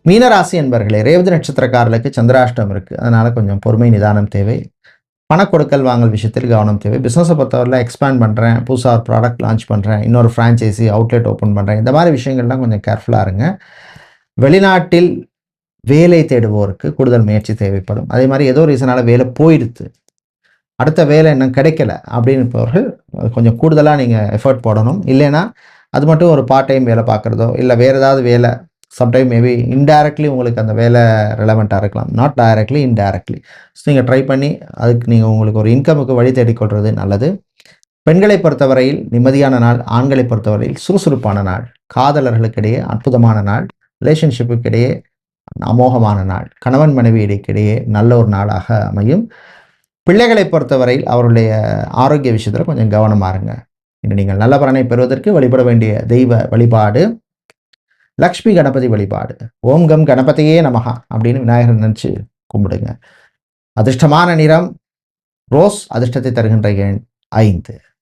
மீனராசி என்பர்களே, ரேவதி நட்சத்திரக்காரர்களுக்கு சந்திராஷ்டம் இருக்குது. அதனால் கொஞ்சம் பொறுமை நிதானம் தேவை. பணக்கொடுக்கல் வாங்கல் விஷயத்தில் கவனம் தேவை. பிஸ்னஸை பொறுத்தவரையில் எக்ஸ்பேண்ட் பண்ணுறேன், புதுசாக ஒரு ப்ராடக்ட் லான்ச் பண்ணுறேன், இன்னொரு ஃப்ரான்ச்சைசி அவுட்லெட் ஓப்பன் பண்ணுறேன், இந்த மாதிரி விஷயங்கள்லாம் கொஞ்சம் கேர்ஃபுல்லாக இருங்க. வெளிநாட்டில் வேலை தேடுவோருக்கு கூடுதல் முயற்சி தேவைப்படும். அதே மாதிரி ஏதோ ரீசனால் வேலை போயிடுது, அடுத்த வேலை இன்னும் கிடைக்கல அப்படின்னு இருப்பவர்கள் கொஞ்சம் கூடுதலாக நீங்கள் எஃபர்ட் போடணும். இல்லைன்னா அது மட்டும் ஒரு பார்ட் டைம் வேலை பார்க்குறதோ இல்லை வேறு ஏதாவது வேலை, சம்டைம் மேபி இன்டைரக்ட்லி உங்களுக்கு அந்த வேலை ரெலவெண்ட்டாக இருக்கலாம், நாட் டைரக்ட்லி இன்டைரக்ட்லி. ஸோ நீங்கள் ட்ரை பண்ணி அதுக்கு நீங்கள் உங்களுக்கு ஒரு இன்கமுக்கு வழி தேடிக்கொள்வது நல்லது. பெண்களை பொறுத்தவரையில் நிம்மதியான நாள், ஆண்களை பொறுத்தவரையில் சுறுசுறுப்பான நாள், காதலர்களுக்கிடையே அற்புதமான நாள், ரிலேஷன்ஷிப்புக்கு இடையே அமோகமான நாள், கணவன் மனைவி இடைக்கிடையே நல்ல ஒரு நாளாக அமையும். பிள்ளைகளை பொறுத்தவரையில் அவருடைய ஆரோக்கிய விஷயத்தில் கொஞ்சம் கவனமாக இருங்க. இன்று நீங்கள் நல்ல பலனை பெறுவதற்கு வழிபட வேண்டிய தெய்வ வழிபாடு லக்ஷ்மி கணபதி வழிபாடு. ஓம் கம் கணபதியே நமகா அப்படின்னு விநாயகர் நினச்சி கும்பிடுங்க. அதிர்ஷ்டமான நிறம் ரோஸ், அதிர்ஷ்டத்தை தருகின்ற எண் 5.